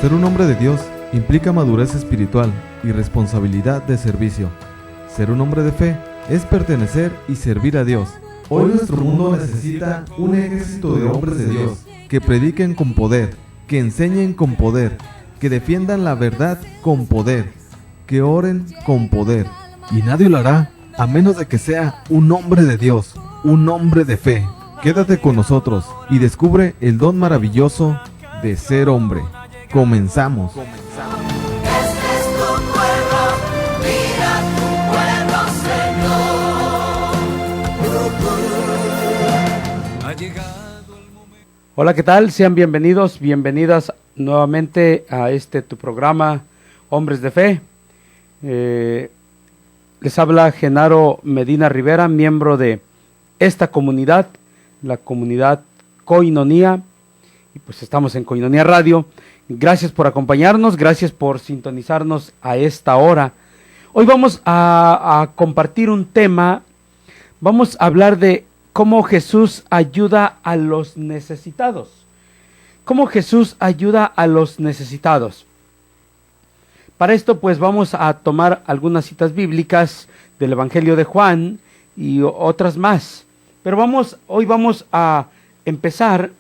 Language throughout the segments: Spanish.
Ser un hombre de Dios implica madurez espiritual y responsabilidad de servicio. Ser un hombre de fe es pertenecer y servir a Dios. Hoy nuestro mundo necesita un ejército de hombres de Dios que prediquen con poder, que enseñen con poder, que defiendan la verdad con poder, que oren con poder. Y nadie lo hará a menos de que sea un hombre de Dios, un hombre de fe. Quédate con nosotros y descubre el don maravilloso de ser hombre. Comenzamos. Este es tu pueblo, mira tu pueblo, Señor. Ha llegado el momento. Hola, ¿qué tal? Sean bienvenidos, bienvenidas nuevamente a tu programa Hombres de Fe. Les habla Genaro Medina Rivera, miembro de esta comunidad, la comunidad Koinonía, y pues estamos en Koinonía Radio. Gracias por acompañarnos, gracias por sintonizarnos a esta hora. Hoy vamos a compartir un tema, vamos a hablar de cómo Jesús ayuda a los necesitados. ¿Cómo Jesús ayuda a los necesitados? Para esto pues vamos a tomar algunas citas bíblicas del Evangelio de Juan y otras más. Pero hoy vamos a empezar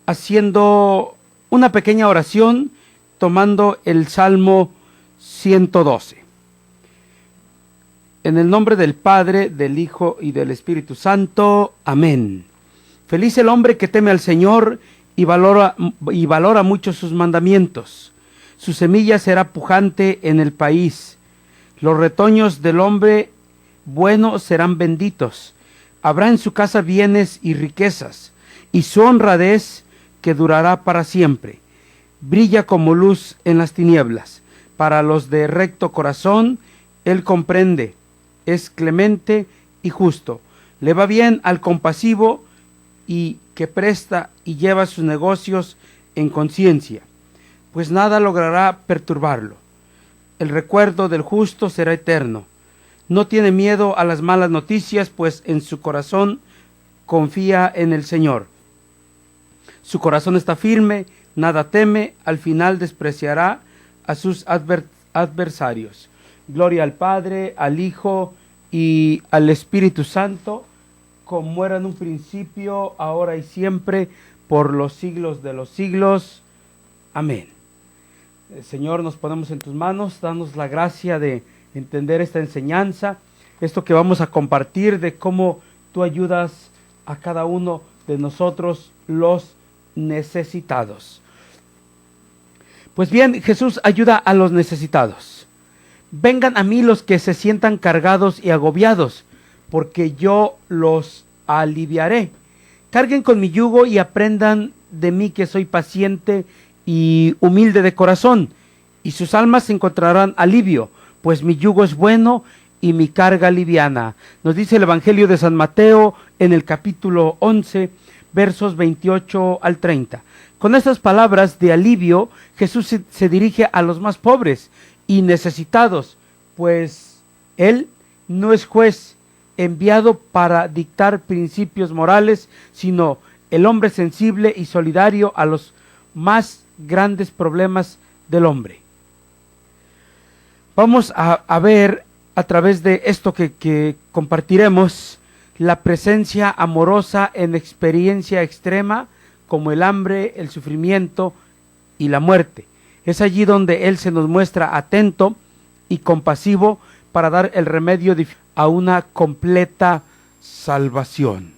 haciendo una pequeña oración tomando el Salmo 112. En el nombre del Padre, del Hijo y del Espíritu Santo. Amén. Feliz el hombre que teme al Señor y valora mucho sus mandamientos. Su semilla será pujante en el país. Los retoños del hombre bueno serán benditos. Habrá en su casa bienes y riquezas, y su honradez que durará para siempre. Brilla como luz en las tinieblas. Para los de recto corazón, él comprende, es clemente y justo. Le va bien al compasivo y que presta y lleva sus negocios en conciencia, pues nada logrará perturbarlo. El recuerdo del justo será eterno. No tiene miedo a las malas noticias, pues en su corazón confía en el Señor. Su corazón está firme, nada teme, al final despreciará a sus adversarios. Gloria al Padre, al Hijo y al Espíritu Santo, como era en un principio, ahora y siempre, por los siglos de los siglos. Amén. Señor, nos ponemos en tus manos, danos la gracia de entender esta enseñanza, esto que vamos a compartir de cómo tú ayudas a cada uno de nosotros los necesitados. Pues bien, Jesús ayuda a los necesitados. Vengan a mí los que se sientan cargados y agobiados, porque yo los aliviaré. Carguen con mi yugo y aprendan de mí, que soy paciente y humilde de corazón, y sus almas encontrarán alivio, pues mi yugo es bueno y mi carga liviana. Nos dice el Evangelio de San Mateo en el capítulo 11, versos 28 al 30. Con estas palabras de alivio, Jesús se dirige a los más pobres y necesitados, pues Él no es juez enviado para dictar principios morales, sino el hombre sensible y solidario a los más grandes problemas del hombre. Vamos a ver a través de esto que compartiremos la presencia amorosa en experiencia extrema, como el hambre, el sufrimiento y la muerte. Es allí donde Él se nos muestra atento y compasivo para dar el remedio a una completa salvación.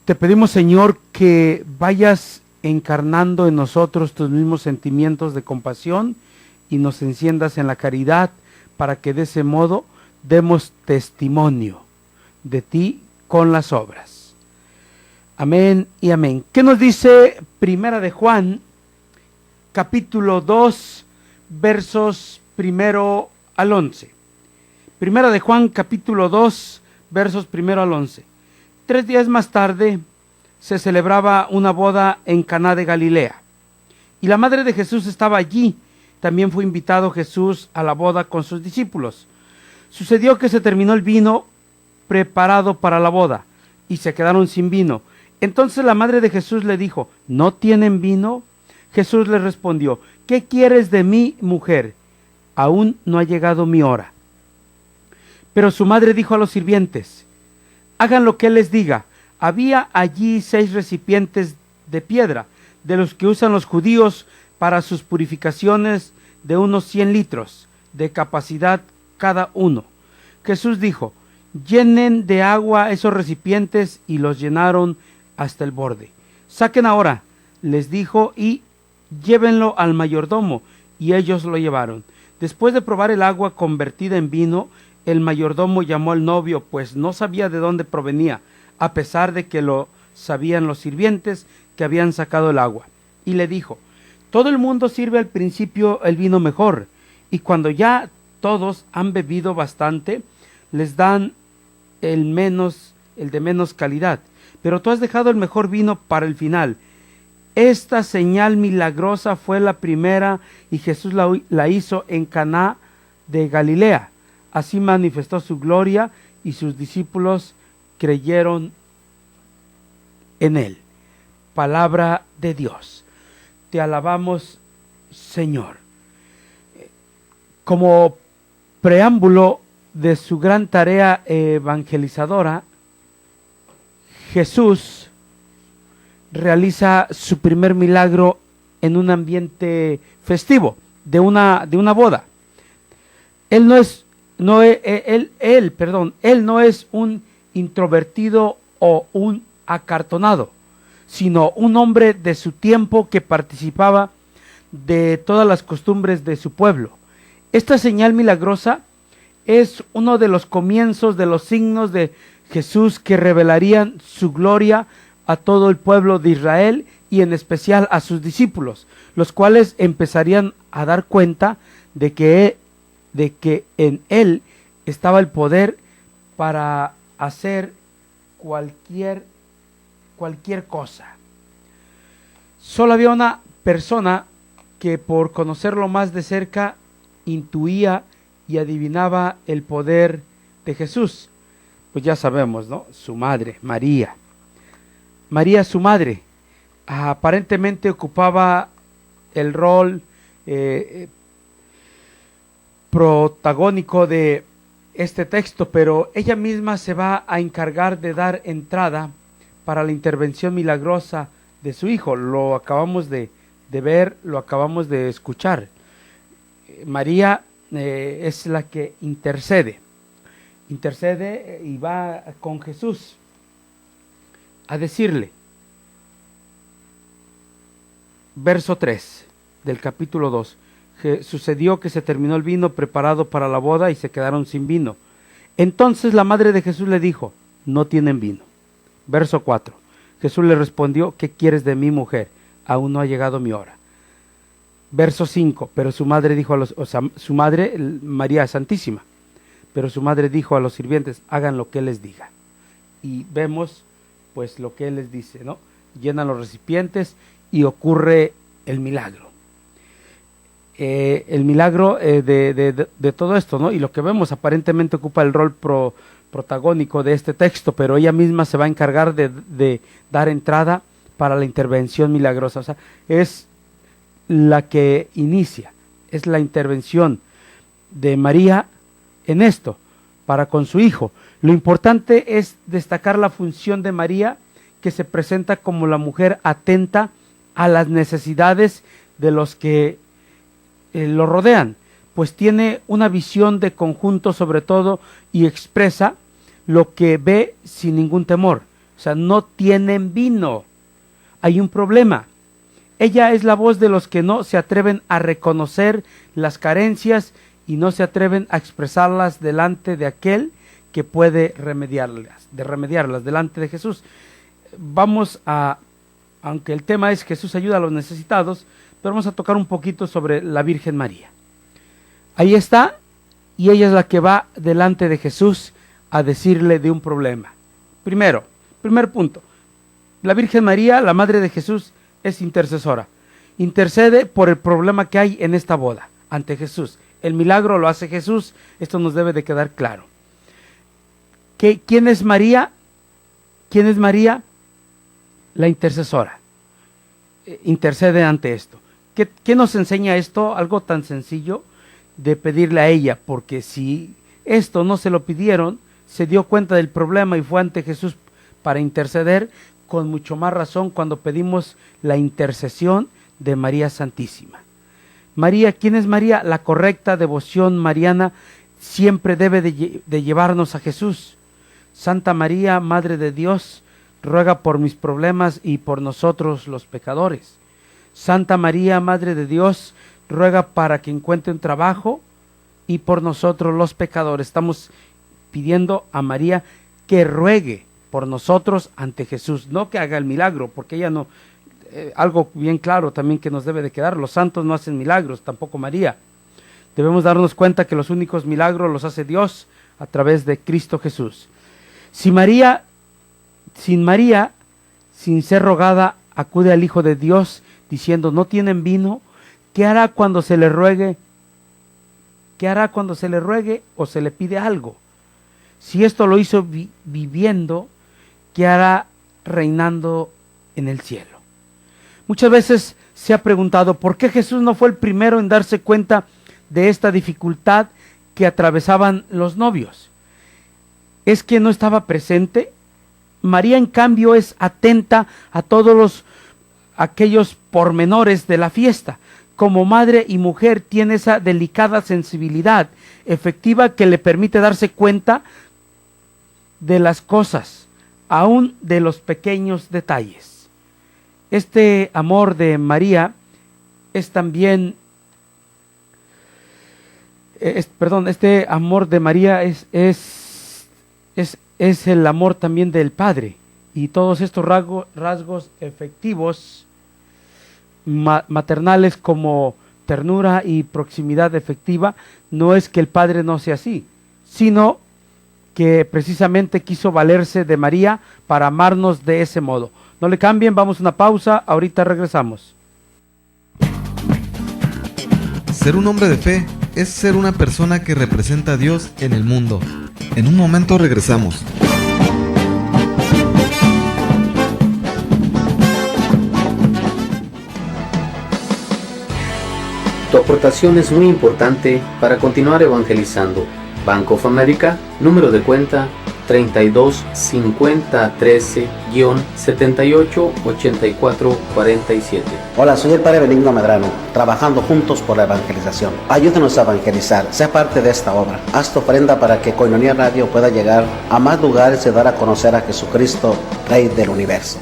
Te pedimos, Señor, que vayas encarnando en nosotros tus mismos sentimientos de compasión y nos enciendas en la caridad, para que de ese modo demos testimonio de ti con las obras. Amén y amén. ¿Qué nos dice Primera de Juan, capítulo 2, versos 1 al 11? Primera de Juan, capítulo 2, versos 1 al 11. 3 días más tarde se celebraba una boda en Caná de Galilea, y la madre de Jesús estaba allí. También fue invitado Jesús a la boda con sus discípulos. Sucedió que se terminó el vino preparado para la boda, y se quedaron sin vino. Entonces la madre de Jesús le dijo: ¿no tienen vino? Jesús le respondió: ¿qué quieres de mí, mujer? Aún no ha llegado mi hora. Pero su madre dijo a los sirvientes: hagan lo que él les diga. Había allí 6 recipientes de piedra, de los que usan los judíos para sus purificaciones, de unos 100 litros de capacidad cada uno. Jesús dijo: llenen de agua esos recipientes, y los llenaron hasta el borde. Saquen ahora, les dijo, y llévenlo al mayordomo. Y ellos lo llevaron. Después de probar el agua convertida en vino, el mayordomo llamó al novio, pues no sabía de dónde provenía, a pesar de que lo sabían los sirvientes que habían sacado el agua. Y le dijo: todo el mundo sirve al principio el vino mejor, y cuando ya todos han bebido bastante, les dan el de menos calidad. Pero tú has dejado el mejor vino para el final. Esta señal milagrosa fue la primera, y Jesús la hizo en Caná de Galilea. Así manifestó su gloria, y sus discípulos creyeron en él. Palabra de Dios. Te alabamos, Señor. Como preámbulo de su gran tarea evangelizadora, Jesús realiza su primer milagro en un ambiente festivo, de una boda. Él no es un introvertido o un acartonado, sino un hombre de su tiempo que participaba de todas las costumbres de su pueblo. Esta señal milagrosa es uno de los comienzos de los signos de Jesús que revelarían su gloria a todo el pueblo de Israel, y en especial a sus discípulos, los cuales empezarían a dar cuenta de que en él estaba el poder para hacer cualquier cosa. Solo había una persona que, por conocerlo más de cerca, intuía y adivinaba el poder de Jesús. Pues ya sabemos, ¿no? Su madre, María. María, su madre, aparentemente ocupaba el rol protagónico de este texto, pero ella misma se va a encargar de dar entrada para la intervención milagrosa de su hijo. Lo acabamos de ver, lo acabamos de escuchar. María es la que intercede y va con Jesús a decirle, verso 3 del capítulo 2, sucedió que se terminó el vino preparado para la boda y se quedaron sin vino. Entonces la madre de Jesús le dijo: no tienen vino. Verso 4, Jesús le respondió: ¿qué quieres de mí, mujer? Aún no ha llegado mi hora. Verso 5, pero su madre dijo su madre, María Santísima, pero su madre dijo a los sirvientes: hagan lo que él les diga. Y vemos pues lo que él les dice, ¿no? Llenan los recipientes y ocurre el milagro. El milagro de todo esto, ¿no? Y lo que vemos aparentemente ocupa el rol protagónico de este texto, pero ella misma se va a encargar de dar entrada para la intervención milagrosa. O sea, es la que inicia, es la intervención de María en esto, para con su hijo. Lo importante es destacar la función de María, que se presenta como la mujer atenta a las necesidades de los que lo rodean, pues tiene una visión de conjunto sobre todo y expresa lo que ve sin ningún temor. O sea, no tienen vino, hay un problema. Ella es la voz de los que no se atreven a reconocer las carencias y no se atreven a expresarlas delante de aquel que puede remediarlas, delante de Jesús. Aunque el tema es Jesús ayuda a los necesitados, pero vamos a tocar un poquito sobre la Virgen María. Ahí está, y ella es la que va delante de Jesús a decirle de un problema. Primer punto, la Virgen María, la madre de Jesús, es intercesora. Intercede por el problema que hay en esta boda ante Jesús. El milagro lo hace Jesús, esto nos debe de quedar claro. ¿Quién es María? ¿Quién es María? La intercesora. intercede ante esto. ¿Qué nos enseña esto? Algo tan sencillo de pedirle a ella, porque si esto no se lo pidieron, se dio cuenta del problema y fue ante Jesús para interceder, con mucho más razón cuando pedimos la intercesión de María Santísima. María, ¿quién es María? La correcta devoción mariana siempre debe de llevarnos a Jesús. Santa María, Madre de Dios, ruega por mis problemas y por nosotros los pecadores. Santa María, Madre de Dios, ruega para que encuentre un trabajo y por nosotros los pecadores. Estamos pidiendo a María que ruegue por nosotros ante Jesús, no que haga el milagro, porque ella no, algo bien claro también que nos debe de quedar, los santos no hacen milagros, tampoco María. Debemos darnos cuenta que los únicos milagros los hace Dios a través de Cristo Jesús. Sin María, sin ser rogada, acude al Hijo de Dios diciendo, no tienen vino, ¿qué hará cuando se le ruegue? ¿Qué hará cuando se le ruegue o se le pide algo? Si esto lo hizo viviendo, ¿qué hará reinando en el cielo? Muchas veces se ha preguntado, ¿por qué Jesús no fue el primero en darse cuenta de esta dificultad que atravesaban los novios? ¿Es que no estaba presente? María, en cambio, es atenta a todos aquellos pormenores de la fiesta. Como madre y mujer tiene esa delicada sensibilidad efectiva que le permite darse cuenta de las cosas, aún de los pequeños detalles. Este amor de María es también, este amor de María es el amor también del Padre, y todos estos rasgos efectivos maternales como ternura y proximidad efectiva, no es que el Padre no sea así, sino que precisamente quiso valerse de María para amarnos de ese modo. No le cambien, vamos a una pausa, ahorita regresamos. Ser un hombre de fe es ser una persona que representa a Dios en el mundo. En un momento regresamos. Tu aportación es muy importante para continuar evangelizando. Bank of America, número de cuenta 32 50 13-78 84 47. Hola, soy el Padre Benigno Medrano, trabajando juntos por la evangelización. Ayúdenos a evangelizar, sea parte de esta obra. Haz tu ofrenda para que Koinonia Radio pueda llegar a más lugares y dar a conocer a Jesucristo, Rey del Universo.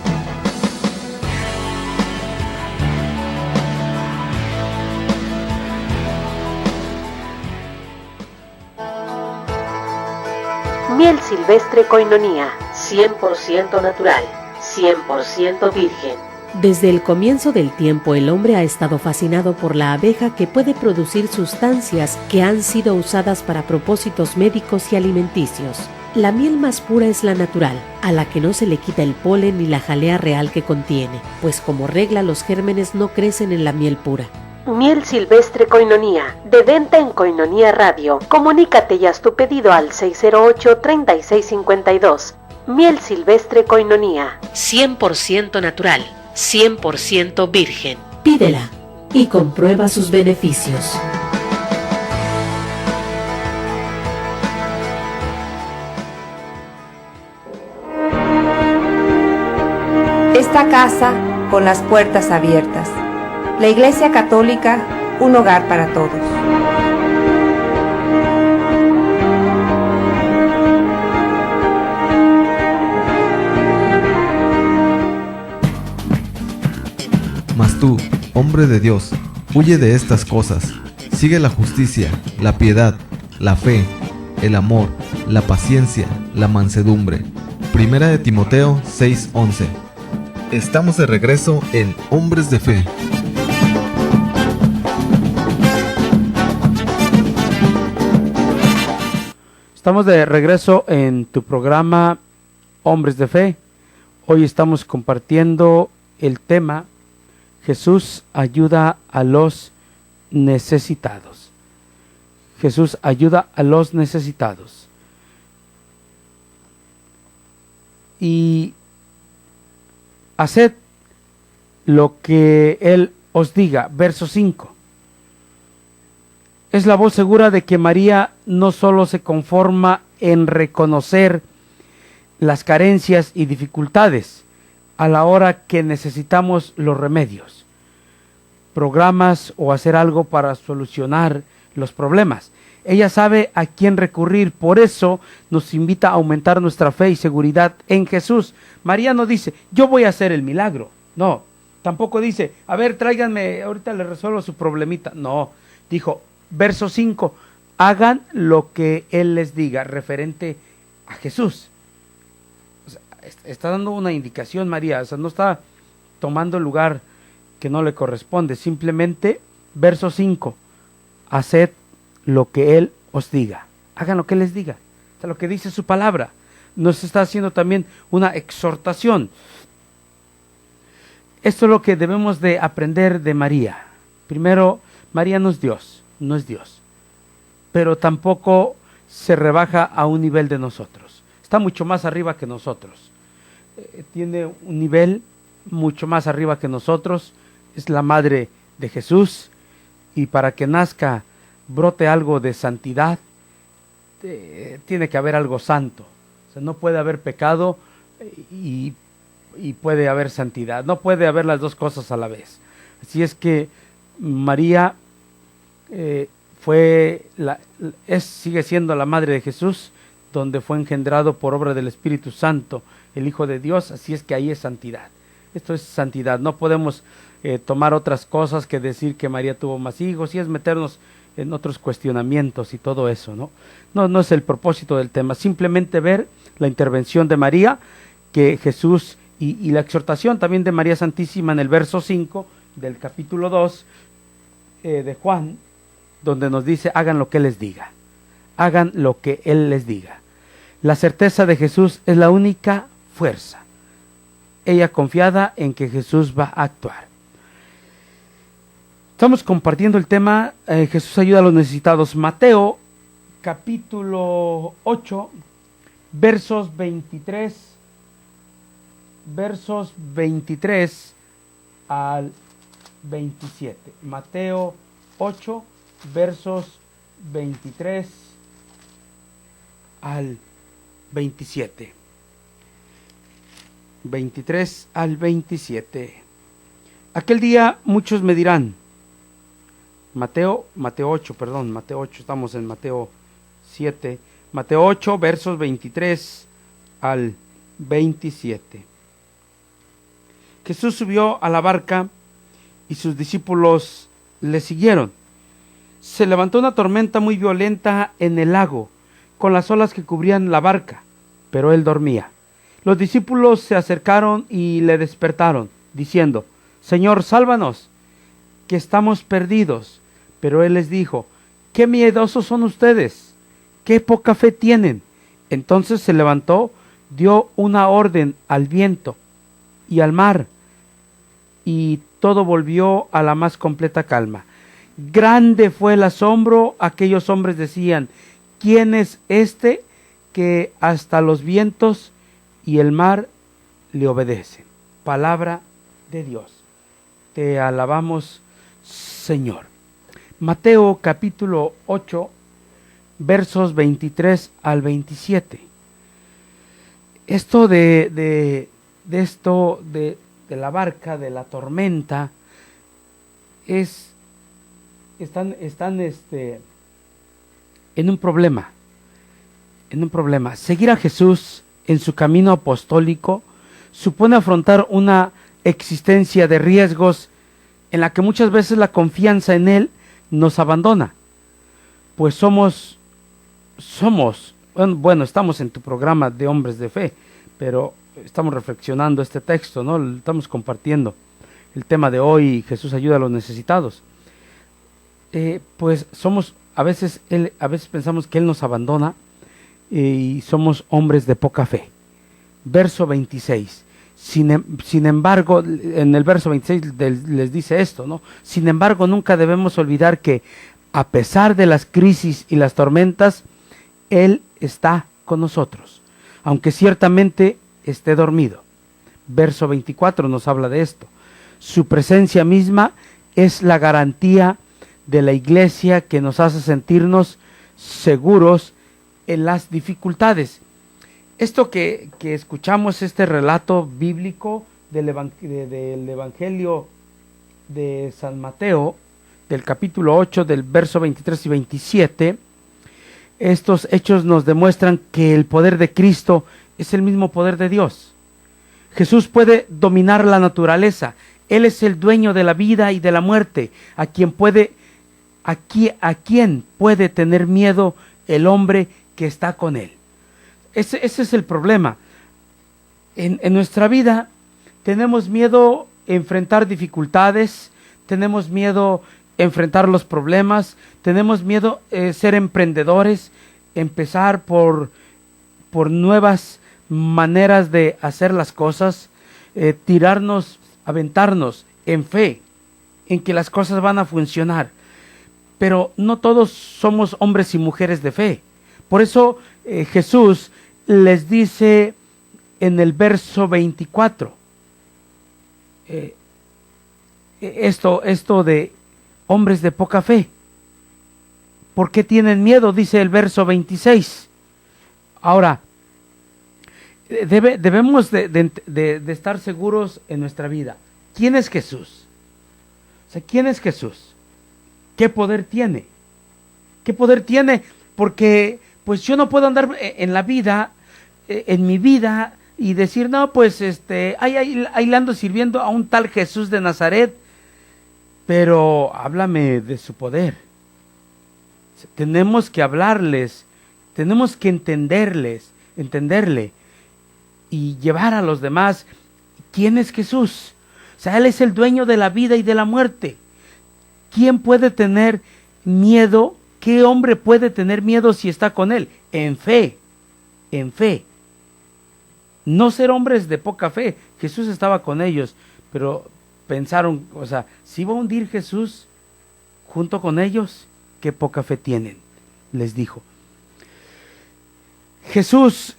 Miel silvestre Koinonia, 100% natural, 100% virgen. Desde el comienzo del tiempo, el hombre ha estado fascinado por la abeja, que puede producir sustancias que han sido usadas para propósitos médicos y alimenticios. La miel más pura es la natural, a la que no se le quita el polen ni la jalea real que contiene, pues como regla los gérmenes no crecen en la miel pura. Miel silvestre Koinonia, de venta en Koinonia Radio. Comunícate y haz tu pedido al 608-3652. Miel silvestre Koinonia, 100% natural, 100% virgen. Pídela y comprueba sus beneficios. Esta casa con las puertas abiertas. La Iglesia Católica, un hogar para todos. Mas tú, hombre de Dios, huye de estas cosas. Sigue la justicia, la piedad, la fe, el amor, la paciencia, la mansedumbre. Primera de Timoteo 6:11. Estamos de regreso en Hombres de Fe. Estamos de regreso en tu programa Hombres de Fe. Hoy estamos compartiendo el tema Jesús ayuda a los necesitados. Jesús ayuda a los necesitados. Y haced lo que Él os diga. Verso 5. Es la voz segura de que María no solo se conforma en reconocer las carencias y dificultades a la hora que necesitamos los remedios, programas o hacer algo para solucionar los problemas. Ella sabe a quién recurrir, por eso nos invita a aumentar nuestra fe y seguridad en Jesús. María no dice, yo voy a hacer el milagro. No, tampoco dice, a ver, tráiganme, ahorita le resuelvo su problemita. No, dijo, verso 5, hagan lo que Él les diga, referente a Jesús. O sea, está dando una indicación María, o sea, no está tomando el lugar que no le corresponde. Simplemente, verso 5, haced lo que Él os diga. Hagan lo que Él les diga. O sea, lo que dice su palabra. Nos está haciendo también una exhortación. Esto es lo que debemos de aprender de María. Primero, María no es Dios, no es Dios. Pero tampoco se rebaja a un nivel de nosotros. Está mucho más arriba que nosotros. Tiene un nivel mucho más arriba que nosotros. Es la madre de Jesús. Y para que nazca, brote algo de santidad, tiene que haber algo santo. O sea, no puede haber pecado y puede haber santidad. No puede haber las dos cosas a la vez. Así es que María sigue siendo la madre de Jesús, donde fue engendrado por obra del Espíritu Santo, el Hijo de Dios. Así es que ahí es santidad. Esto es santidad. No podemos tomar otras cosas que decir que María tuvo más hijos, y es meternos en otros cuestionamientos y todo eso, ¿no? No es el propósito del tema. Simplemente ver la intervención de María, que Jesús, y la exhortación también de María Santísima en el verso 5 del capítulo 2 de Juan, donde nos dice, hagan lo que Él les diga. Hagan lo que Él les diga. La certeza de Jesús es la única fuerza. Ella confiada en que Jesús va a actuar. Estamos compartiendo el tema Jesús ayuda a los necesitados. Mateo capítulo 8 versos 23 al 27. Mateo 8 versos 23 al 27. 23 al 27. Aquel día muchos me dirán, Mateo 8, estamos en Mateo 7, Mateo 8, versos 23 al 27. Jesús subió a la barca y sus discípulos le siguieron. Se levantó una tormenta muy violenta en el lago, con las olas que cubrían la barca, pero él dormía. Los discípulos se acercaron y le despertaron, diciendo, Señor, sálvanos, que estamos perdidos. Pero él les dijo, qué miedosos son ustedes, qué poca fe tienen. Entonces se levantó, dio una orden al viento y al mar, y todo volvió a la más completa calma. Grande fue el asombro. Aquellos hombres decían, ¿quién es este que hasta los vientos y el mar le obedecen? Palabra de Dios. Te alabamos, Señor. Mateo capítulo 8, versos 23 al 27. Esto de la barca, de la tormenta, están en un problema. Seguir a Jesús en su camino apostólico supone afrontar una existencia de riesgos en la que muchas veces la confianza en Él nos abandona, pues estamos en tu programa de hombres de fe, pero estamos reflexionando este texto, ¿no? Estamos compartiendo el tema de hoy, Jesús ayuda a los necesitados. Pues a veces pensamos que Él nos abandona y somos hombres de poca fe. Verso 26. Sin embargo, en el verso 26 les dice esto, ¿no? Sin embargo, nunca debemos olvidar que a pesar de las crisis y las tormentas, Él está con nosotros, aunque ciertamente esté dormido. Verso 24 nos habla de esto. Su presencia misma es la garantía de la iglesia que nos hace sentirnos seguros en las dificultades. Esto que escuchamos, este relato bíblico del Evangelio de San Mateo, del capítulo 8, del verso 23 y 27, estos hechos nos demuestran que el poder de Cristo es el mismo poder de Dios. Jesús puede dominar la naturaleza. Él es el dueño de la vida y de la muerte. ¿A quién puede tener miedo el hombre que está con él? Ese es el problema. En nuestra vida tenemos miedo a enfrentar dificultades, tenemos miedo a enfrentar los problemas, tenemos miedo a ser emprendedores, empezar por nuevas maneras de hacer las cosas, aventarnos en fe, en que las cosas van a funcionar. Pero no todos somos hombres y mujeres de fe. Por eso Jesús les dice en el verso 24, esto de hombres de poca fe. ¿Por qué tienen miedo? Dice el verso 26. Ahora, debemos de estar seguros en nuestra vida. ¿Quién es Jesús? O sea, ¿quién es Jesús? ¿Qué poder tiene? ¿Qué poder tiene? Porque pues yo no puedo andar en la vida, en mi vida, y decir, no, pues ahí le ando sirviendo a un tal Jesús de Nazaret, pero háblame de su poder. Tenemos que hablarles, tenemos que entenderle y llevar a los demás. ¿Quién es Jesús? O sea, Él es el dueño de la vida y de la muerte. ¿Quién puede tener miedo? ¿Qué hombre puede tener miedo si está con Él? En fe, en fe. No ser hombres de poca fe. Jesús estaba con ellos, pero pensaron, o sea, si va a hundir Jesús junto con ellos, qué poca fe tienen, les dijo. Jesús,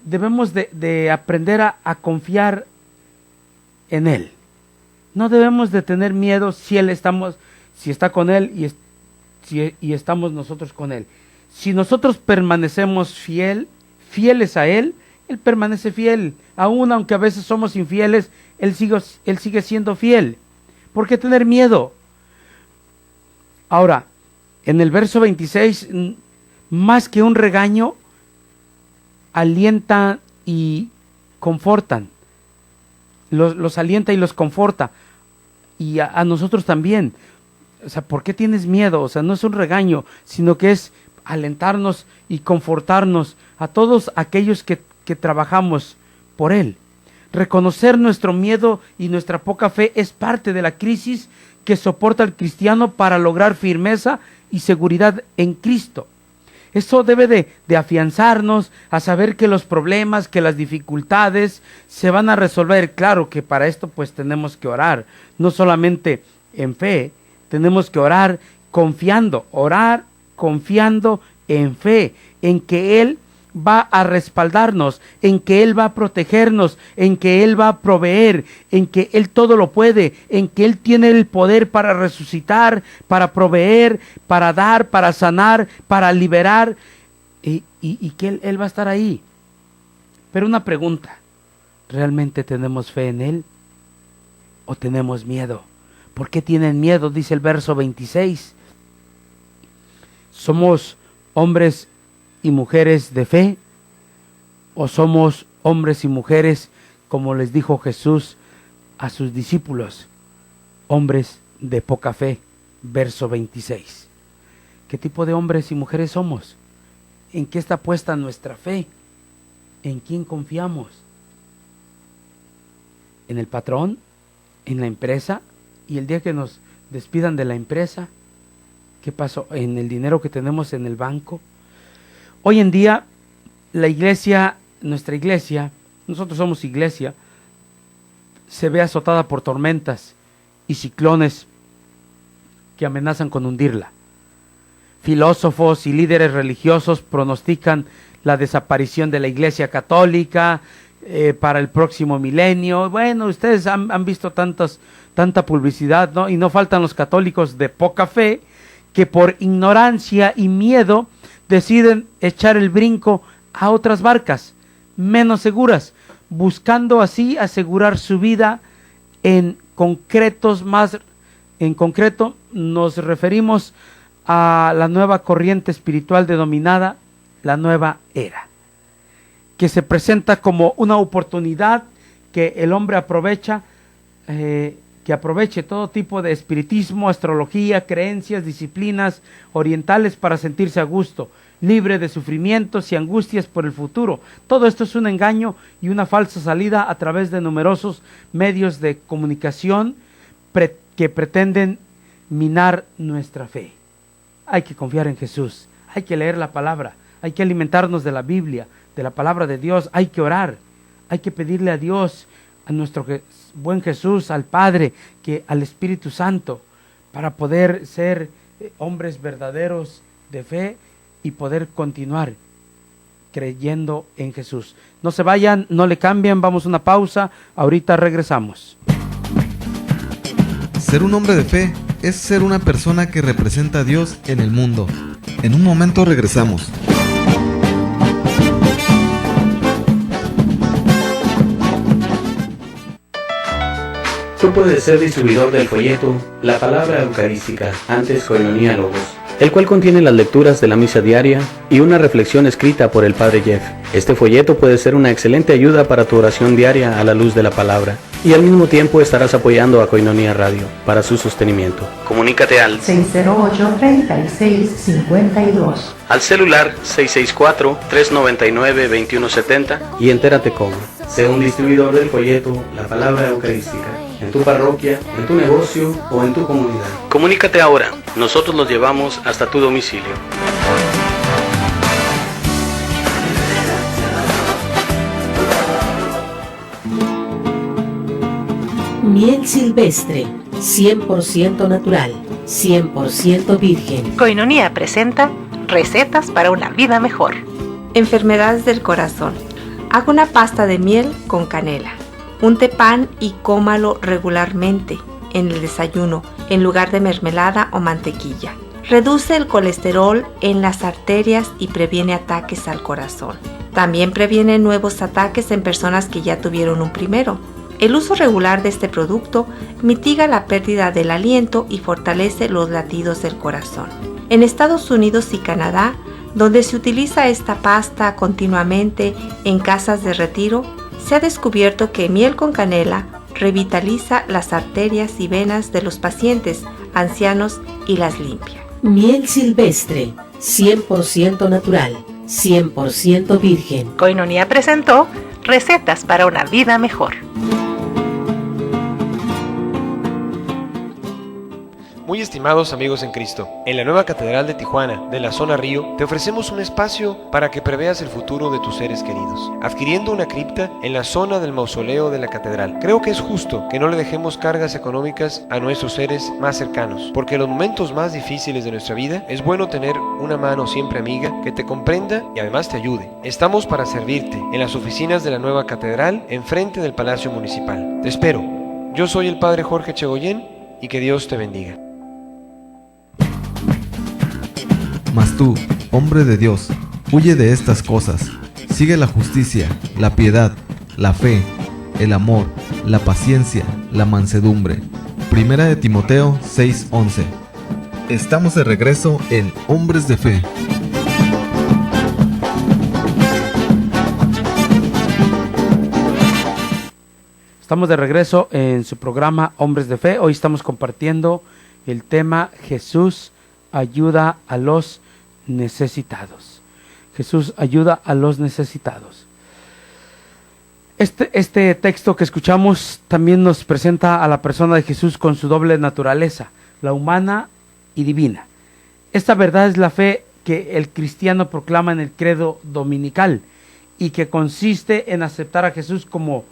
debemos de aprender a confiar en Él. No debemos de tener miedo si está con Él y estamos nosotros con Él. Si nosotros permanecemos fieles a Él, Él permanece fiel. Aún aunque a veces somos infieles, Él sigue siendo fiel. ¿Por qué tener miedo? Ahora, en el verso 26, más que un regaño, alientan y confortan. Los alienta y los conforta. Y a nosotros también. O sea, ¿por qué tienes miedo? O sea, no es un regaño, sino que es alentarnos y confortarnos a todos aquellos que trabajamos por Él. Reconocer nuestro miedo y nuestra poca fe es parte de la crisis que soporta el cristiano para lograr firmeza y seguridad en Cristo. Esto debe de afianzarnos a saber que los problemas, que las dificultades se van a resolver. Claro que para esto pues tenemos que orar, no solamente en fe, tenemos que orar confiando en fe, en que Él va a respaldarnos, en que Él va a protegernos, en que Él va a proveer, en que Él todo lo puede, en que Él tiene el poder para resucitar, para proveer, para dar, para sanar, para liberar, y que Él va a estar ahí. Pero una pregunta, ¿realmente tenemos fe en Él o tenemos miedo? ¿Por qué tienen miedo? Dice el verso 26. ¿Somos hombres y mujeres de fe o somos hombres y mujeres, como les dijo Jesús a sus discípulos, hombres de poca fe? Verso 26. ¿Qué tipo de hombres y mujeres somos? ¿En qué está puesta nuestra fe? ¿En quién confiamos? ¿En el patrón? ¿En la empresa? ¿Y el día que nos despidan de la empresa? ¿Qué pasó? ¿En el dinero que tenemos en el banco? Hoy en día, la iglesia, nuestra iglesia, nosotros somos iglesia, se ve azotada por tormentas y ciclones que amenazan con hundirla. Filósofos y líderes religiosos pronostican la desaparición de la iglesia católica, para el próximo milenio. Bueno, ustedes han visto tanta publicidad, ¿no? Y no faltan los católicos de poca fe que por ignorancia y miedo deciden echar el brinco a otras barcas menos seguras, buscando así asegurar su vida. En concreto nos referimos a la nueva corriente espiritual denominada la nueva era, que se presenta como una oportunidad que el hombre aproveche todo tipo de espiritismo, astrología, creencias, disciplinas orientales para sentirse a gusto, libre de sufrimientos y angustias por el futuro. Todo esto es un engaño y una falsa salida a través de numerosos medios de comunicación que pretenden minar nuestra fe. Hay que confiar en Jesús, hay que leer la palabra, hay que alimentarnos de la Biblia, de la palabra de Dios, hay que orar, hay que pedirle a Dios, a nuestro buen Jesús, al Padre, al Espíritu Santo, para poder ser hombres verdaderos de fe y poder continuar creyendo en Jesús. No se vayan, no le cambien, vamos a una pausa, ahorita regresamos. Ser un hombre de fe es ser una persona que representa a Dios en el mundo. En un momento regresamos. Tú puedes ser distribuidor del folleto La Palabra Eucarística, antes Koinonia Logos, el cual contiene las lecturas de la misa diaria y una reflexión escrita por el Padre Jeff. Este folleto puede ser una excelente ayuda para tu oración diaria a la luz de la palabra, y al mismo tiempo estarás apoyando a Koinonia Radio para su sostenimiento. Comunícate al 608-3652, al celular 664-399-2170 y entérate cómo. Sé un distribuidor del folleto La Palabra Eucarística, en tu parroquia, en tu negocio o en tu comunidad. Comunícate ahora, nosotros los llevamos hasta tu domicilio. Miel silvestre, 100% natural, 100% virgen. Koinonia presenta recetas para una vida mejor. Enfermedades del corazón. Haga una pasta de miel con canela. Unte pan y cómalo regularmente en el desayuno, en lugar de mermelada o mantequilla. Reduce el colesterol en las arterias y previene ataques al corazón. También previene nuevos ataques en personas que ya tuvieron un primero. El uso regular de este producto mitiga la pérdida del aliento y fortalece los latidos del corazón. En Estados Unidos y Canadá, donde se utiliza esta pasta continuamente en casas de retiro, se ha descubierto que miel con canela revitaliza las arterias y venas de los pacientes ancianos y las limpia. Miel silvestre, 100% natural, 100% virgen. Koinonia presentó recetas para una vida mejor. Muy estimados amigos en Cristo, en la nueva Catedral de Tijuana, de la zona Río, te ofrecemos un espacio para que preveas el futuro de tus seres queridos, adquiriendo una cripta en la zona del mausoleo de la Catedral. Creo que es justo que no le dejemos cargas económicas a nuestros seres más cercanos, porque en los momentos más difíciles de nuestra vida es bueno tener una mano siempre amiga que te comprenda y además te ayude. Estamos para servirte en las oficinas de la nueva Catedral, enfrente del Palacio Municipal. Te espero. Yo soy el Padre Jorge Chegoyen y que Dios te bendiga. Mas tú, hombre de Dios, huye de estas cosas. Sigue la justicia, la piedad, la fe, el amor, la paciencia, la mansedumbre. Primera de Timoteo 6:11. Estamos de regreso en Hombres de Fe. Estamos de regreso en su programa Hombres de Fe. Hoy estamos compartiendo el tema Jesús ayuda a los necesitados. Jesús ayuda a los necesitados. Este texto que escuchamos también nos presenta a la persona de Jesús con su doble naturaleza, la humana y divina. Esta verdad es la fe que el cristiano proclama en el credo dominical y que consiste en aceptar a Jesús como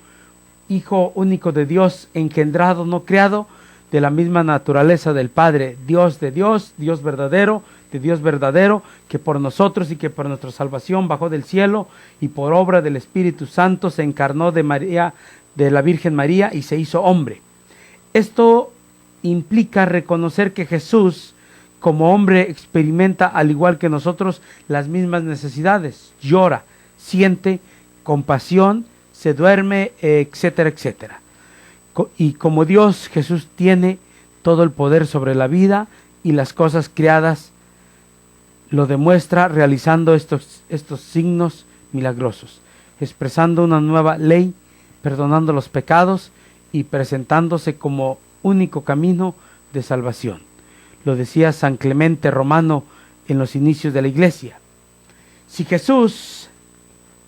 Hijo único de Dios, engendrado, no creado, de la misma naturaleza del Padre, Dios de Dios, Dios verdadero, de Dios verdadero, que por nosotros y que por nuestra salvación bajó del cielo y por obra del Espíritu Santo se encarnó de María, de la Virgen María, y se hizo hombre. Esto implica reconocer que Jesús, como hombre, experimenta, al igual que nosotros, las mismas necesidades. Llora, siente compasión, se duerme, etcétera, etcétera. Y como Dios, Jesús tiene todo el poder sobre la vida y las cosas creadas. Lo demuestra realizando estos signos milagrosos, expresando una nueva ley, perdonando los pecados y presentándose como único camino de salvación. Lo decía San Clemente Romano en los inicios de la Iglesia. Si Jesús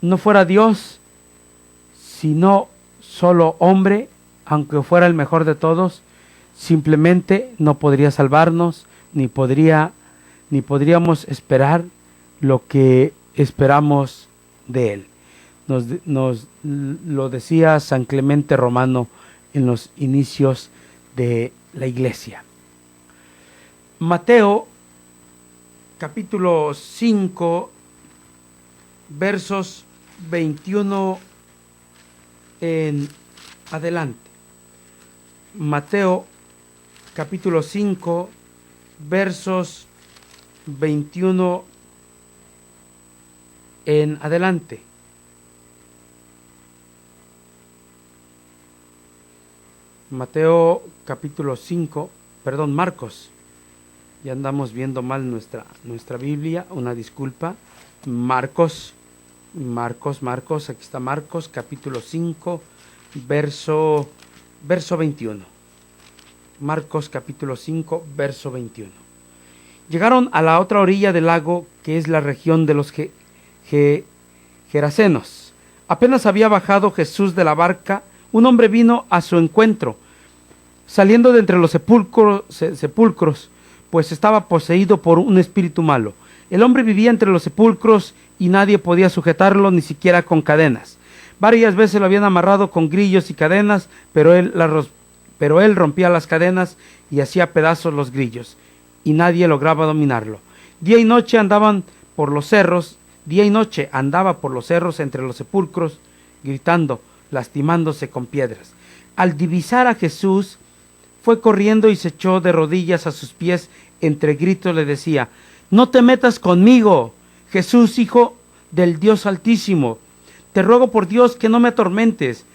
no fuera Dios, sino solo hombre, aunque fuera el mejor de todos, simplemente no podría salvarnos, ni podríamos esperar lo que esperamos de Él. Nos lo decía San Clemente Romano en los inicios de la Iglesia. Mateo capítulo 5 versos 21 en adelante. Mateo capítulo 5 versos 21 en adelante. Mateo capítulo 5, perdón, Marcos. Ya andamos viendo mal nuestra Biblia, una disculpa. Marcos, aquí está Marcos capítulo 5, verso 21. Marcos capítulo 5, verso 21. Llegaron a la otra orilla del lago, que es la región de los Gerasenos. Apenas había bajado Jesús de la barca, un hombre vino a su encuentro, saliendo de entre los sepulcros, pues estaba poseído por un espíritu malo. El hombre vivía entre los sepulcros y nadie podía sujetarlo, ni siquiera con cadenas. Varias veces lo habían amarrado con grillos y cadenas, pero él rompía las cadenas y hacía pedazos los grillos, y nadie lograba dominarlo. Día y noche andaba por los cerros entre los sepulcros, gritando, lastimándose con piedras. Al divisar a Jesús, fue corriendo y se echó de rodillas a sus pies. Entre gritos le decía: no te metas conmigo, Jesús, Hijo del Dios Altísimo. Te ruego por Dios que no me atormentes.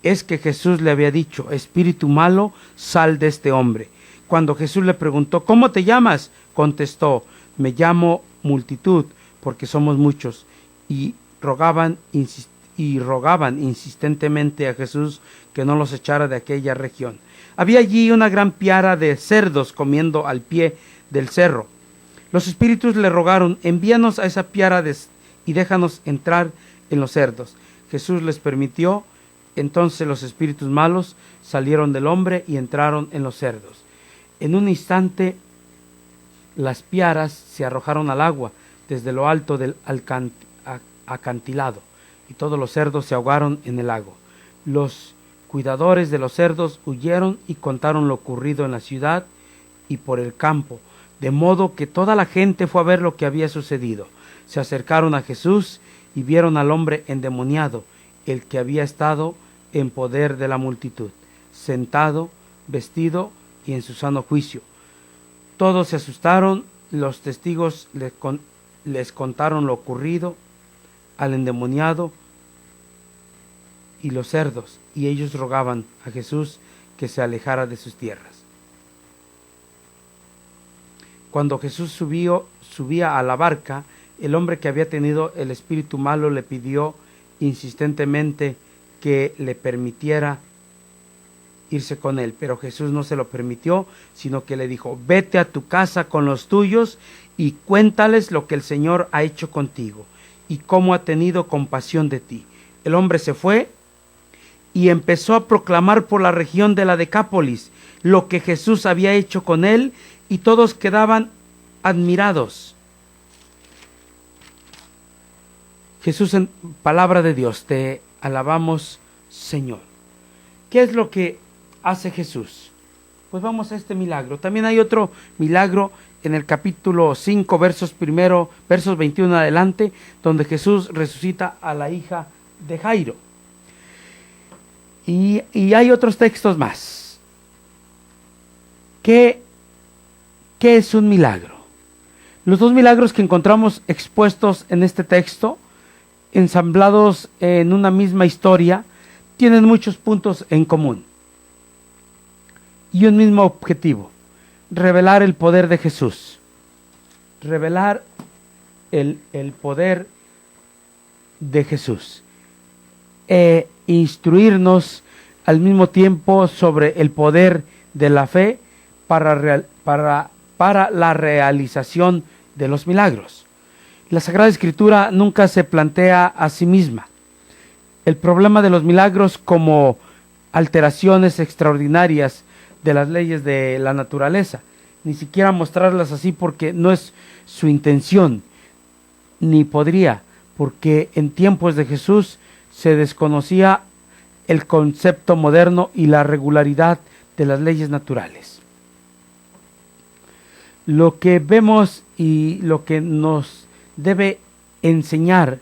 Es que Jesús le había dicho: espíritu malo, sal de este hombre. Cuando Jesús le preguntó: ¿cómo te llamas?, contestó: me llamo Multitud, porque somos muchos. Y rogaban insistentemente a Jesús que no los echara de aquella región. Había allí una gran piara de cerdos comiendo al pie del cerro. Los espíritus le rogaron: envíanos a esa piara y déjanos entrar en los cerdos. Jesús les permitió. Entonces los espíritus malos salieron del hombre y entraron en los cerdos. En un instante las piaras se arrojaron al agua desde lo alto del acantilado, y todos los cerdos se ahogaron en el lago. Los cuidadores de los cerdos huyeron y contaron lo ocurrido en la ciudad y por el campo, de modo que toda la gente fue a ver lo que había sucedido. Se acercaron a Jesús y vieron al hombre endemoniado, el que había estado en poder de la multitud, sentado, vestido y en su sano juicio. Todos se asustaron. Los testigos les contaron lo ocurrido al endemoniado y los cerdos, y ellos rogaban a Jesús que se alejara de sus tierras. Cuando Jesús subía a la barca, el hombre que había tenido el espíritu malo le pidió insistentemente que le permitiera irse con él, pero Jesús no se lo permitió, sino que le dijo: vete a tu casa con los tuyos y cuéntales lo que el Señor ha hecho contigo y cómo ha tenido compasión de ti. El hombre se fue y empezó a proclamar por la región de la Decápolis lo que Jesús había hecho con él, y todos quedaban admirados. Jesús, en palabra de Dios, te alabamos, Señor. ¿Qué es lo que hace Jesús? Pues vamos a este milagro. También hay otro milagro en el capítulo 5, versos 21 en adelante, donde Jesús resucita a la hija de Jairo. Y hay otros textos más. ¿Qué es un milagro? Los dos milagros que encontramos expuestos en este texto, ensamblados en una misma historia, tienen muchos puntos en común y un mismo objetivo: revelar el poder de Jesús, revelar el poder de Jesús, e instruirnos al mismo tiempo sobre el poder de la fe para la realización de los milagros. La Sagrada Escritura nunca se plantea a sí misma el problema de los milagros como alteraciones extraordinarias de las leyes de la naturaleza, ni siquiera mostrarlas así, porque no es su intención, ni podría, porque en tiempos de Jesús se desconocía el concepto moderno y la regularidad de las leyes naturales. Lo que vemos y lo que nos debe enseñar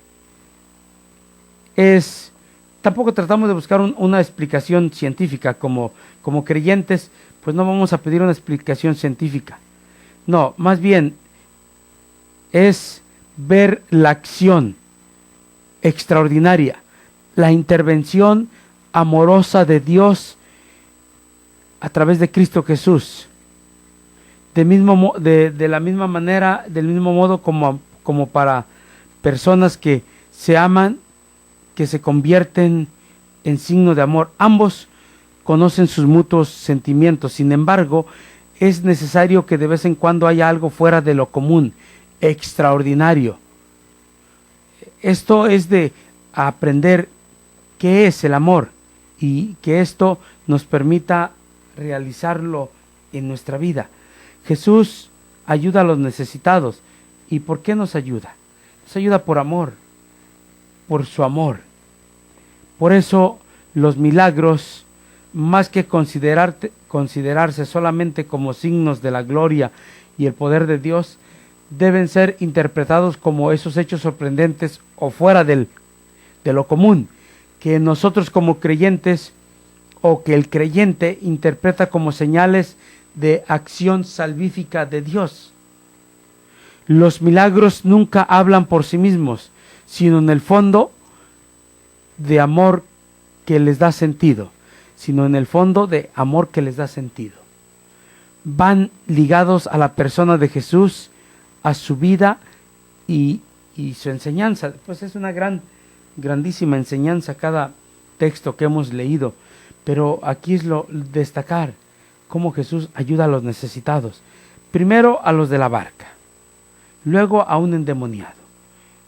es, tampoco tratamos de buscar una explicación científica como creyentes, pues no vamos a pedir una explicación científica. No, más bien es ver la acción extraordinaria, la intervención amorosa de Dios a través de Cristo Jesús. De la misma manera, del mismo modo como para personas que se aman, que se convierten en signo de amor. Ambos conocen sus mutuos sentimientos. Sin embargo, es necesario que de vez en cuando haya algo fuera de lo común, extraordinario. Esto es de aprender qué es el amor y que esto nos permita realizarlo en nuestra vida. Jesús ayuda a los necesitados. ¿Y por qué nos ayuda? Nos ayuda por amor, por su amor. Por eso los milagros, más que considerarse solamente como signos de la gloria y el poder de Dios, deben ser interpretados como esos hechos sorprendentes o fuera de lo común, que nosotros como creyentes, o que el creyente interpreta como señales de acción salvífica de Dios. Los milagros nunca hablan por sí mismos, sino en el fondo de amor que les da sentido, Van ligados a la persona de Jesús, a su vida y su enseñanza. Pues es una grandísima enseñanza cada texto que hemos leído, pero aquí es lo destacar cómo Jesús ayuda a los necesitados. Primero a los de la barca, luego a un endemoniado,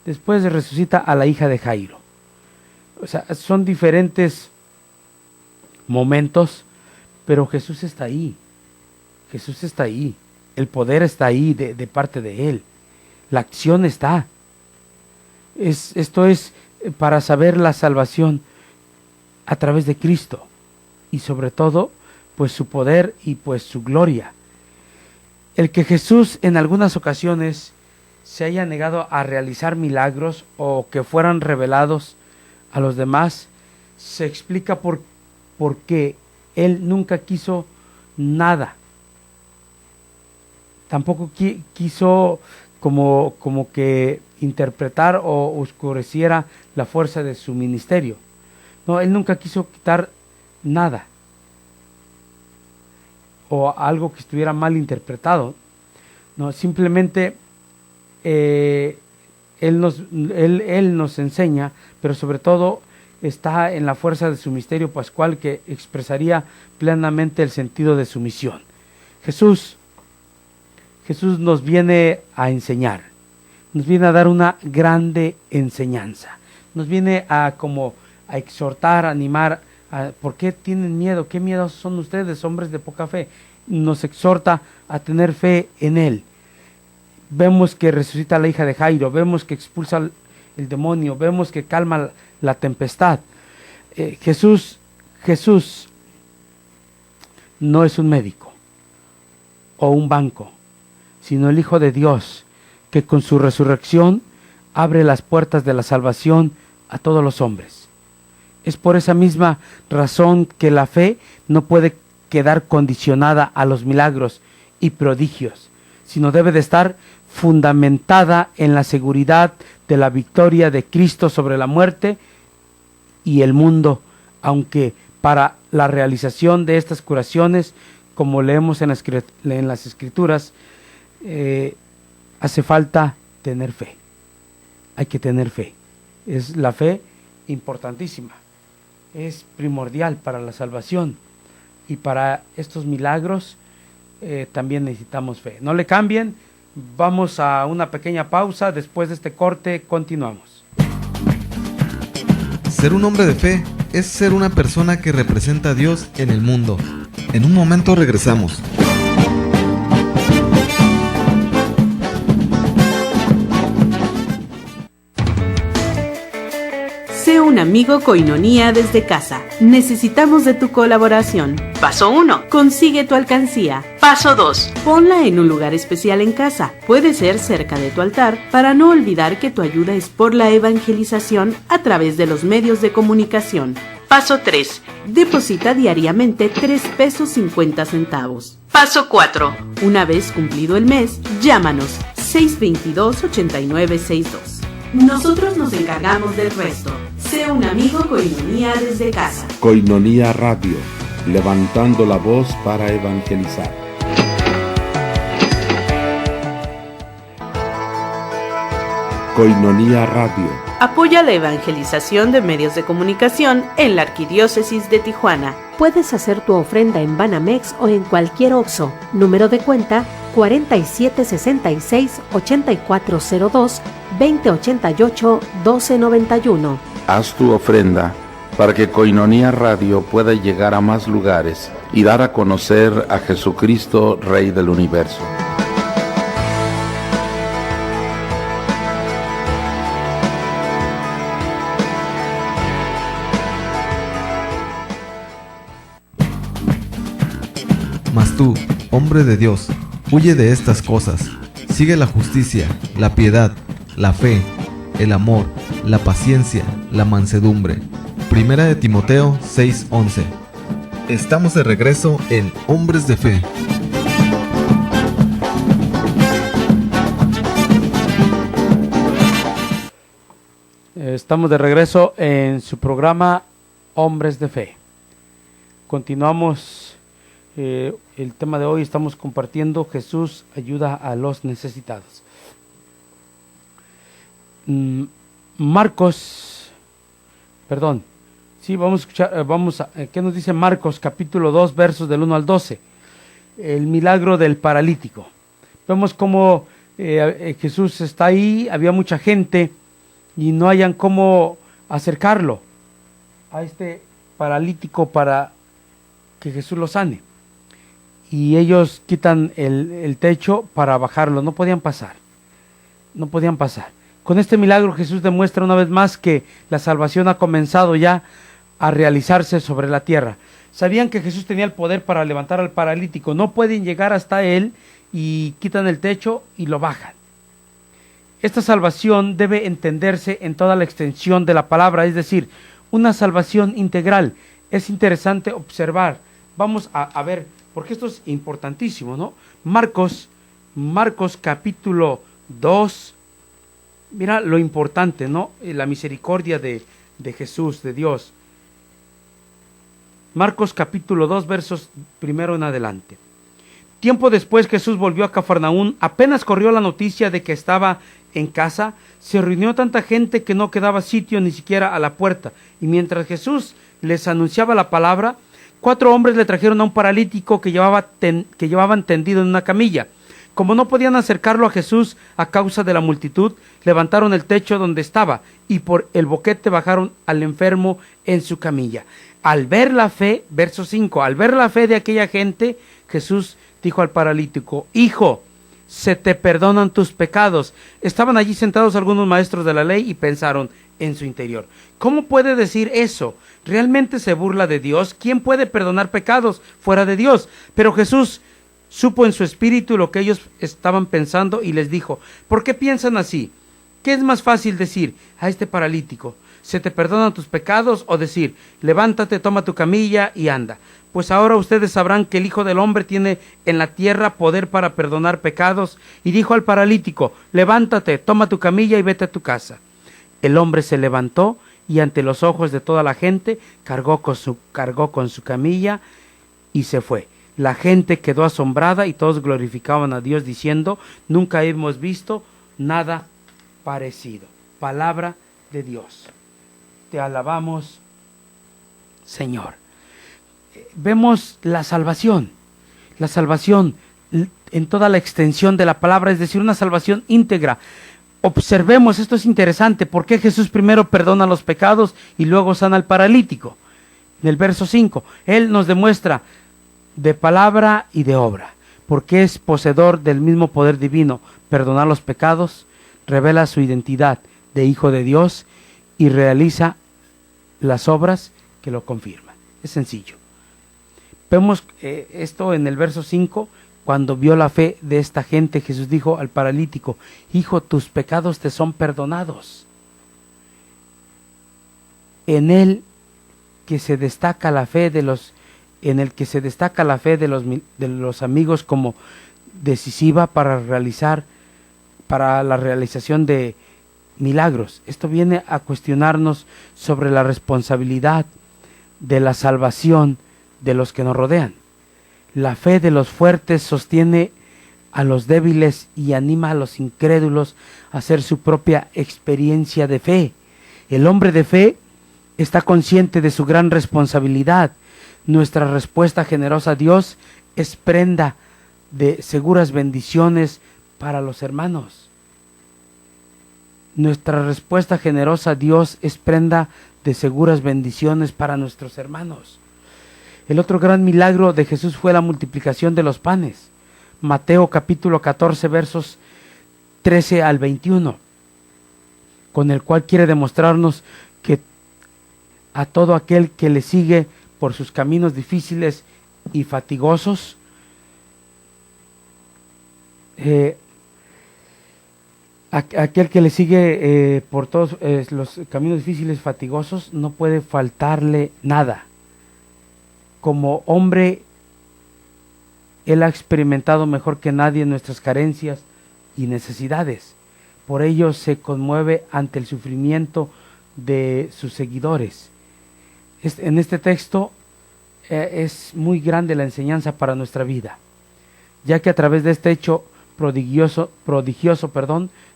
después resucita a la hija de Jairo. O sea, son diferentes momentos, pero Jesús está ahí. El poder está ahí de parte de Él. La acción está. Esto es para saber la salvación a través de Cristo. Y sobre todo, pues su poder y pues su gloria. El que Jesús en algunas ocasiones se haya negado a realizar milagros o que fueran revelados a los demás, se explica porque Él nunca quiso nada. Tampoco quiso como que interpretar o oscureciera la fuerza de su ministerio. No, Él nunca quiso quitar nada o algo que estuviera mal interpretado. No, simplemente Él nos enseña, pero sobre todo está en la fuerza de su misterio pascual, que expresaría plenamente el sentido de su misión. Jesús nos viene a enseñar, nos viene a dar una grande enseñanza, nos viene a exhortar, a animar. ¿Por qué tienen miedo? ¿Qué miedos son ustedes, hombres de poca fe? Nos exhorta a tener fe en Él. Vemos que resucita a la hija de Jairo, vemos que expulsa el demonio, vemos que calma la tempestad. Jesús no es un médico o un banco. sino el Hijo de Dios, que con su resurrección abre las puertas de la salvación a todos los hombres. Es por esa misma razón que la fe no puede quedar condicionada a los milagros y prodigios, sino debe de estar fundamentada en la seguridad de la victoria de Cristo sobre la muerte y el mundo, aunque para la realización de estas curaciones, como leemos en las Escrituras, hace falta tener fe. Hay que tener fe. Es la fe importantísima. Es primordial para la salvación. Y para estos milagros también necesitamos fe. No le cambien. Vamos a una pequeña pausa. Después de este corte, continuamos. Ser un hombre de fe es ser una persona que representa a Dios en el mundo. En un momento regresamos. Sé un amigo Koinonía desde casa. Necesitamos de tu colaboración. Paso 1. Consigue tu alcancía. Paso 2. Ponla en un lugar especial en casa. Puede ser cerca de tu altar para no olvidar que tu ayuda es por la evangelización a través de los medios de comunicación. Paso 3. Deposita diariamente 3 pesos 50 centavos. Paso 4. Una vez cumplido el mes, llámanos 622-8962. Nosotros nos encargamos del resto. Sé un amigo Koinonía desde casa. Koinonía Radio, levantando la voz para evangelizar. Koinonía Radio. Apoya la evangelización de medios de comunicación en la Arquidiócesis de Tijuana. Puedes hacer tu ofrenda en Banamex o en cualquier OXXO. Número de cuenta 4766-8402-2088-1291. Haz tu ofrenda para que Koinonía Radio pueda llegar a más lugares y dar a conocer a Jesucristo, Rey del Universo. Mas tú, hombre de Dios, huye de estas cosas. Sigue la justicia, la piedad, la fe, el amor, la paciencia, la mansedumbre. Primera de Timoteo 6:11. Estamos de regreso en Hombres de Fe. Estamos de regreso en su programa Hombres de Fe. Continuamos el tema de hoy. Estamos compartiendo Jesús ayuda a los necesitados. Vamos a escuchar, ¿qué nos dice Marcos capítulo 2 versos del 1 al 12? El milagro del paralítico. Vemos cómo Jesús está ahí, había mucha gente y no hayan cómo acercarlo a este paralítico para que Jesús lo sane. Y ellos quitan el techo para bajarlo, no podían pasar. Con este milagro Jesús demuestra una vez más que la salvación ha comenzado ya a realizarse sobre la tierra. Sabían que Jesús tenía el poder para levantar al paralítico, no pueden llegar hasta él y quitan el techo y lo bajan. Esta salvación debe entenderse en toda la extensión de la palabra, es decir, una salvación integral. Es interesante observar, vamos a ver, porque esto es importantísimo, ¿no? Marcos capítulo 2, mira lo importante, ¿no? La misericordia de Jesús, de Dios. Marcos capítulo 2, versos 1 en adelante. Tiempo después Jesús volvió a Cafarnaún. Apenas corrió la noticia de que estaba en casa, se reunió tanta gente que no quedaba sitio ni siquiera a la puerta. Y mientras Jesús les anunciaba la palabra, 4 hombres le trajeron a un paralítico que llevaban tendido en una camilla. Como no podían acercarlo a Jesús a causa de la multitud, levantaron el techo donde estaba y por el boquete bajaron al enfermo en su camilla. Al ver la fe, verso 5, al ver la fe de aquella gente, Jesús dijo al paralítico: Hijo, se te perdonan tus pecados. Estaban allí sentados algunos maestros de la ley y pensaron en su interior: ¿cómo puede decir eso? ¿Realmente se burla de Dios? ¿Quién puede perdonar pecados fuera de Dios? Pero Jesús supo en su espíritu lo que ellos estaban pensando y les dijo: ¿por qué piensan así? ¿Qué es más fácil decir a este paralítico: se te perdonan tus pecados? O decir: levántate, toma tu camilla y anda. Pues ahora ustedes sabrán que el Hijo del Hombre tiene en la tierra poder para perdonar pecados. Y dijo al paralítico: levántate, toma tu camilla y vete a tu casa. El hombre se levantó y ante los ojos de toda la gente cargó con su camilla y se fue. La gente quedó asombrada y todos glorificaban a Dios diciendo: nunca hemos visto nada parecido. Palabra de Dios. Te alabamos, Señor. Vemos la salvación en toda la extensión de la palabra, es decir, una salvación íntegra. Observemos, esto es interesante, ¿por qué Jesús primero perdona los pecados y luego sana al paralítico? En el verso 5, Él nos demuestra de palabra y de obra, porque es poseedor del mismo poder divino. Perdonar los pecados, revela su identidad de Hijo de Dios y realiza las obras que lo confirman. Es sencillo. Vemos esto en el verso 5, cuando vio la fe de esta gente, Jesús dijo al paralítico: hijo, tus pecados te son perdonados. En el que se destaca la fe de los amigos como decisiva para la realización de milagros. Esto viene a cuestionarnos sobre la responsabilidad de la salvación de los que nos rodean. La fe de los fuertes sostiene a los débiles y anima a los incrédulos a hacer su propia experiencia de fe. El hombre de fe está consciente de su gran responsabilidad. Nuestra respuesta generosa a Dios es prenda de seguras bendiciones para los hermanos. Nuestra respuesta generosa a Dios es prenda de seguras bendiciones para nuestros hermanos. El otro gran milagro de Jesús fue la multiplicación de los panes. Mateo capítulo 14 versos 13 al 21, con el cual quiere demostrarnos que a todo aquel que le sigue por sus caminos difíciles y fatigosos, aquel que le sigue por todos los caminos difíciles y fatigosos, no puede faltarle nada. Como hombre, Él ha experimentado mejor que nadie nuestras carencias y necesidades. Por ello se conmueve ante el sufrimiento de sus seguidores. En este texto es muy grande la enseñanza para nuestra vida, ya que a través de este hecho prodigioso,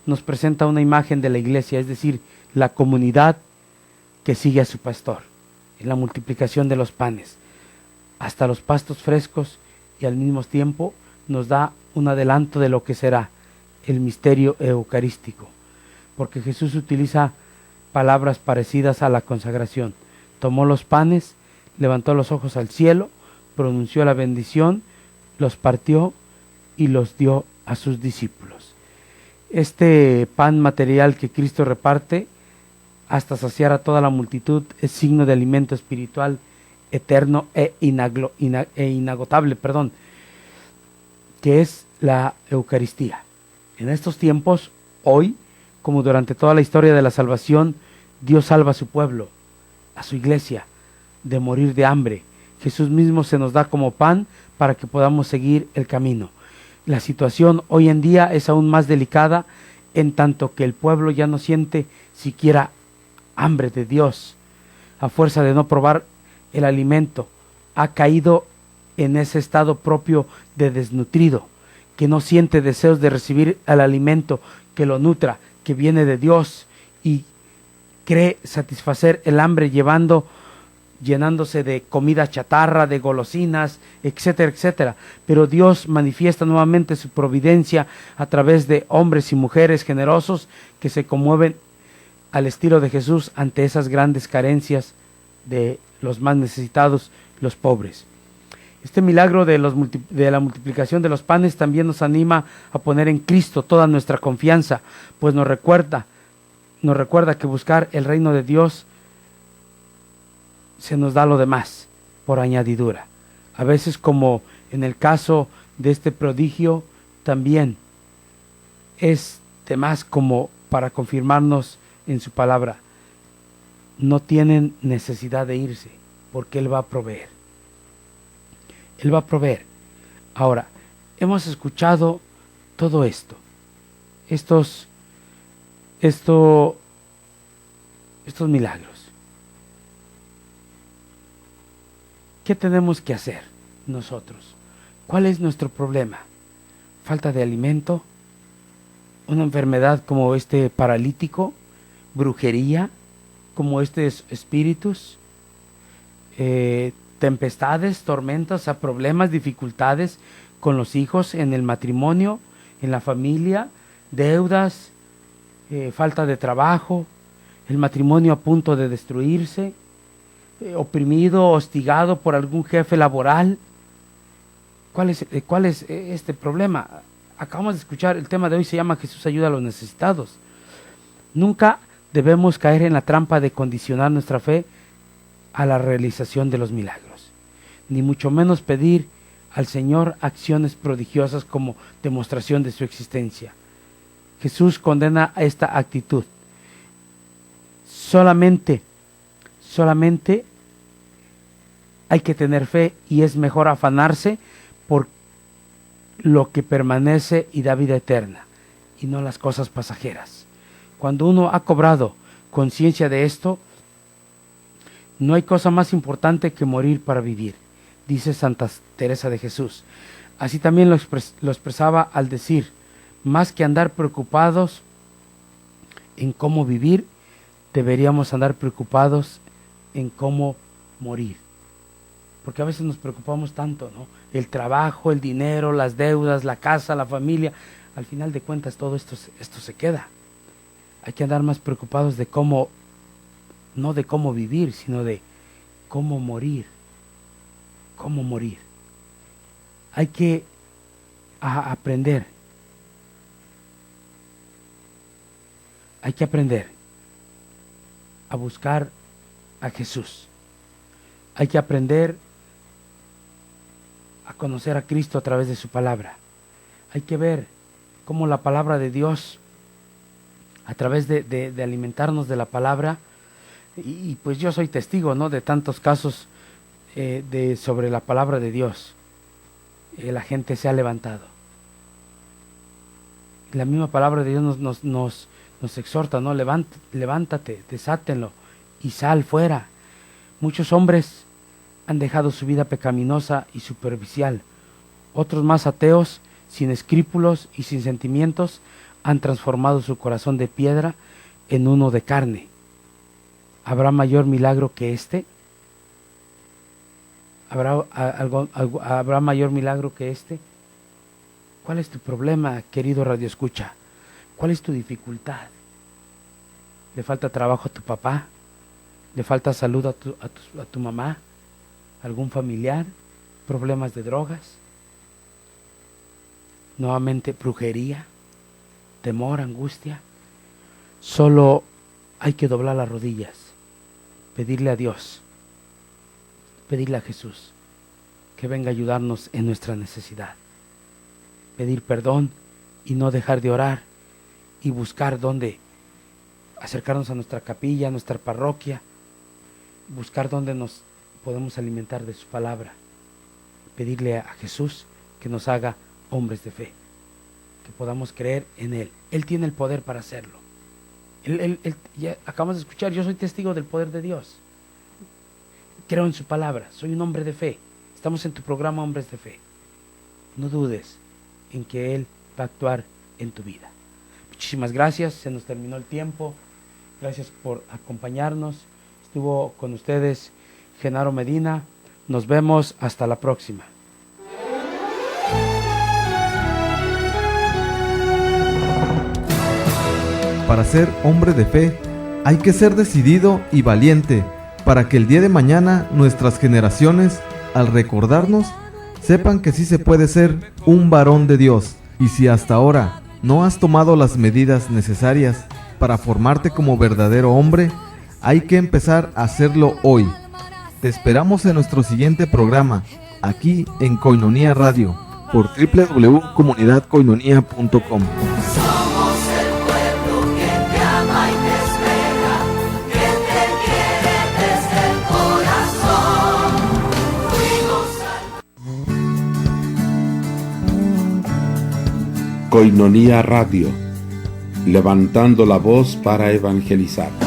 nos presenta una imagen de la iglesia, es decir, la comunidad que sigue a su pastor, en la multiplicación de los panes hasta los pastos frescos, y al mismo tiempo nos da un adelanto de lo que será el misterio eucarístico, porque Jesús utiliza palabras parecidas a la consagración. Tomó los panes, levantó los ojos al cielo, pronunció la bendición, los partió y los dio a sus discípulos. Este pan material que Cristo reparte hasta saciar a toda la multitud es signo de alimento espiritual eterno e inagotable, que es la Eucaristía. En estos tiempos, hoy, como durante toda la historia de la salvación, Dios salva a su pueblo, a su iglesia, de morir de hambre. Jesús mismo se nos da como pan para que podamos seguir el camino. La situación hoy en día es aún más delicada, en tanto que el pueblo ya no siente siquiera hambre de Dios. A fuerza de no probar el alimento, ha caído en ese estado propio de desnutrido, que no siente deseos de recibir el alimento que lo nutra, que viene de Dios, y cree satisfacer el hambre llenándose de comida chatarra, de golosinas, etcétera, etcétera. Pero Dios manifiesta nuevamente su providencia a través de hombres y mujeres generosos que se conmueven al estilo de Jesús ante esas grandes carencias de los más necesitados, los pobres. Este milagro de la multiplicación de los panes también nos anima a poner en Cristo toda nuestra confianza, pues nos recuerda que buscar el reino de Dios se nos da lo demás por añadidura. A veces, como en el caso de este prodigio también es de más como para confirmarnos en su palabra. No tienen necesidad de irse, porque Él va a proveer. Él va a proveer. Ahora, hemos escuchado todo esto. Estos milagros. ¿Qué tenemos que hacer nosotros? ¿Cuál es nuestro problema? ¿Falta de alimento? ¿Una enfermedad como este paralítico? ¿Brujería? ¿Como estos espíritus? ¿Tempestades, tormentas, problemas, dificultades con los hijos, en el matrimonio, en la familia? ¿Deudas? ¿Falta de trabajo? ¿El matrimonio a punto de destruirse? ¿Oprimido, hostigado por algún jefe laboral? ¿Cuál es este problema? Acabamos de escuchar, el tema de hoy se llama Jesús ayuda a los necesitados. Nunca debemos caer en la trampa de condicionar nuestra fe a la realización de los milagros, ni mucho menos pedir al Señor acciones prodigiosas como demostración de su existencia. Jesús condena esta actitud. Solamente hay que tener fe, y es mejor afanarse por lo que permanece y da vida eterna, y no las cosas pasajeras. Cuando uno ha cobrado conciencia de esto, no hay cosa más importante que morir para vivir, dice Santa Teresa de Jesús. Así también lo expresaba al decir: más que andar preocupados en cómo vivir, deberíamos andar preocupados en cómo morir. Porque a veces nos preocupamos tanto, ¿no? El trabajo, el dinero, las deudas, la casa, la familia. Al final de cuentas todo esto se queda. Hay que andar más preocupados de cómo, no de cómo vivir, sino de cómo morir. Cómo morir. Hay que aprender. Hay que aprender a buscar a Jesús. Hay que aprender a conocer a Cristo a través de su palabra. Hay que ver cómo la palabra de Dios, a través de alimentarnos de la palabra, y pues yo soy testigo, ¿no?, de tantos casos sobre la palabra de Dios. La gente se ha levantado. La misma palabra de Dios nos exhorta, ¿no? Levántate, desátenlo y sal fuera. Muchos hombres han dejado su vida pecaminosa y superficial. Otros más ateos, sin escrúpulos y sin sentimientos, han transformado su corazón de piedra en uno de carne. ¿Habrá mayor milagro que este? ¿Habrá mayor milagro que este? ¿Cuál es tu problema, querido radioescucha? ¿Cuál es tu dificultad? ¿Le falta trabajo a tu papá? ¿Le falta salud a tu mamá? ¿Algún familiar? ¿Problemas de drogas? Nuevamente brujería, temor, angustia. Solo hay que doblar las rodillas, pedirle a Dios, pedirle a Jesús que venga a ayudarnos en nuestra necesidad. Pedir perdón y no dejar de orar, y buscar dónde acercarnos a nuestra capilla, a nuestra parroquia, buscar dónde nos podemos alimentar de su palabra. Pedirle a Jesús que nos haga hombres de fe, que podamos creer en Él. Él tiene el poder para hacerlo. Ya acabamos de escuchar, yo soy testigo del poder de Dios. Creo en su palabra, soy un hombre de fe. Estamos en tu programa Hombres de Fe. No dudes en que Él va a actuar en tu vida. Muchísimas gracias, se nos terminó el tiempo. Gracias por acompañarnos. Estuvo con ustedes Genaro Medina. Nos vemos hasta la próxima. Para ser hombre de fe, hay que ser decidido y valiente, para que el día de mañana nuestras generaciones, al recordarnos, sepan que sí se puede ser un varón de Dios. Y si hasta ahora no has tomado las medidas necesarias para formarte como verdadero hombre, hay que empezar a hacerlo hoy. Te esperamos en nuestro siguiente programa, aquí en Koinonia Radio, por www.comunidadcoinonía.com. Somos el pueblo que te ama y te espera, que te quiere desde el corazón. Fuimos Coinonía Radio, levantando la voz para evangelizar.